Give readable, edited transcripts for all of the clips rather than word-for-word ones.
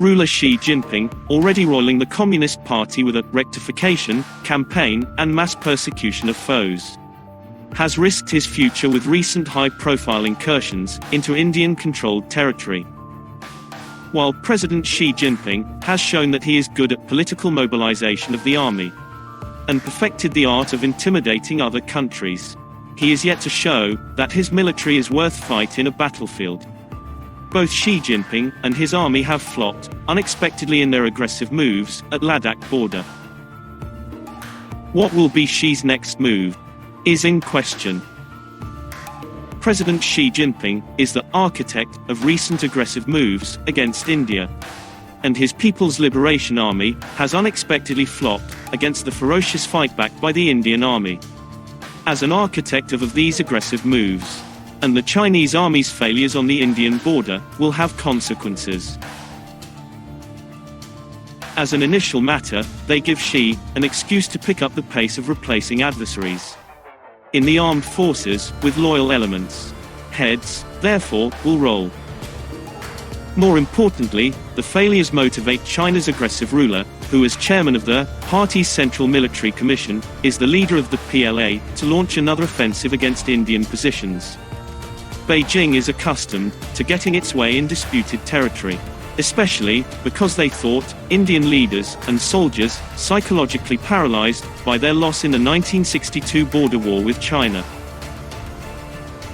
Ruler Xi Jinping, already roiling the Communist Party with a rectification campaign and mass persecution of foes, has risked his future with recent high-profile incursions into Indian-controlled territory. While President Xi Jinping has shown that he is good at political mobilization of the army and perfected the art of intimidating other countries, he is yet to show that his military is worth fight in a battlefield. Both Xi Jinping and his army have flopped unexpectedly in their aggressive moves at Ladakh border. What will be Xi's next move is in question. President Xi Jinping is the architect of recent aggressive moves against India, and his People's Liberation Army has unexpectedly flopped against the ferocious fightback by the Indian army. As an architect of these aggressive moves, and the Chinese army's failures on the Indian border will have consequences. As an initial matter, they give Xi an excuse to pick up the pace of replacing adversaries in the armed forces with loyal elements. Heads, therefore, will roll. More importantly, the failures motivate China's aggressive ruler, who as chairman of the party's Central Military Commission, is the leader of the PLA, to launch another offensive against Indian positions. Beijing is accustomed to getting its way in disputed territory, especially because they thought Indian leaders and soldiers psychologically paralyzed by their loss in the 1962 border war with China,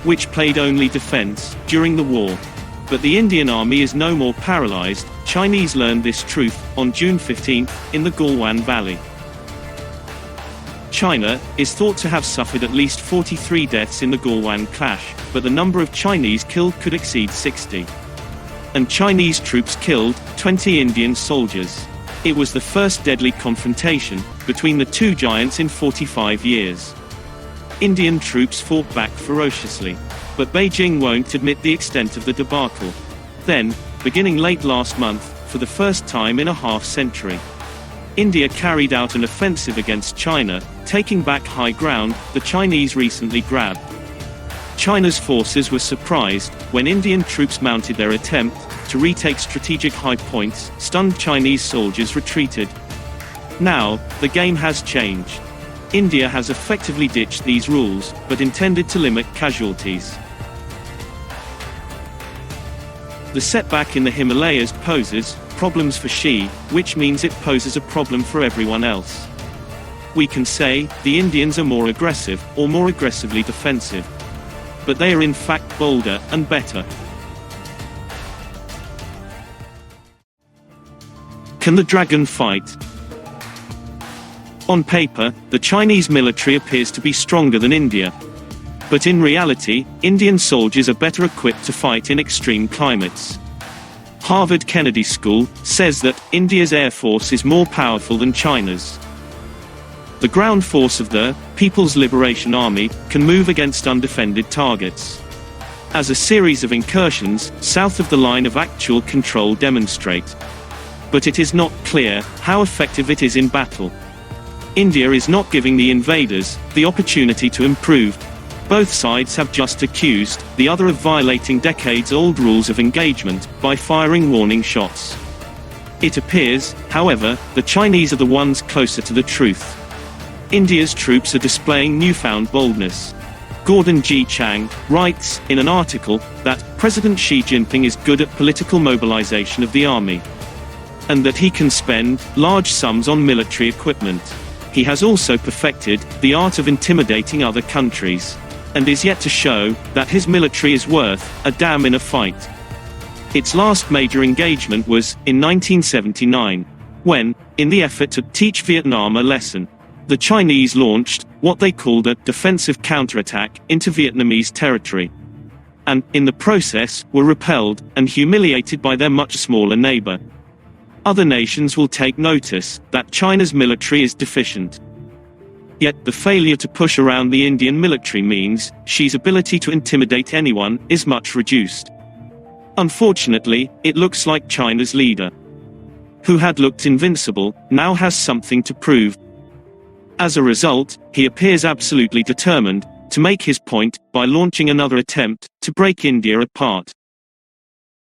which played only defense during the war. But the Indian army is no more paralyzed. Chinese learned this truth on June 15 in the Galwan Valley. China is thought to have suffered at least 43 deaths in the Galwan clash, but the number of Chinese killed could exceed 60. And Chinese troops killed 20 Indian soldiers. It was the first deadly confrontation between the two giants in 45 years. Indian troops fought back ferociously, but Beijing won't admit the extent of the debacle. Then, beginning late last month, for the first time in a half-century, India carried out an offensive against China, taking back high ground the Chinese recently grabbed. China's forces were surprised when Indian troops mounted their attempt to retake strategic high points. Stunned Chinese soldiers retreated. Now, the game has changed. India has effectively ditched these rules, but intended to limit casualties. The setback in the Himalayas poses problems for Xi, which means it poses a problem for everyone else. We can say the Indians are more aggressive, or more aggressively defensive. But they are in fact bolder and better. Can the dragon fight? On paper, the Chinese military appears to be stronger than India. But in reality, Indian soldiers are better equipped to fight in extreme climates. Harvard Kennedy School says that India's air force is more powerful than China's. The ground force of the People's Liberation Army can move against undefended targets, as a series of incursions south of the line of actual control demonstrate. But it is not clear how effective it is in battle. India is not giving the invaders the opportunity to improve. Both sides have just accused the other of violating decades-old rules of engagement by firing warning shots. It appears, however, the Chinese are the ones closer to the truth. India's troops are displaying newfound boldness. Gordon G. Chang writes in an article that President Xi Jinping is good at political mobilization of the army, and that he can spend large sums on military equipment. He has also perfected the art of intimidating other countries, and is yet to show that his military is worth a damn in a fight. Its last major engagement was in 1979, when, in the effort to teach Vietnam a lesson, the Chinese launched what they called a defensive counterattack into Vietnamese territory, and, in the process, were repelled and humiliated by their much smaller neighbor. Other nations will take notice that China's military is deficient. Yet the failure to push around the Indian military means Xi's ability to intimidate anyone is much reduced. Unfortunately, it looks like China's leader, who had looked invincible, now has something to prove. As a result, he appears absolutely determined to make his point by launching another attempt to break India apart.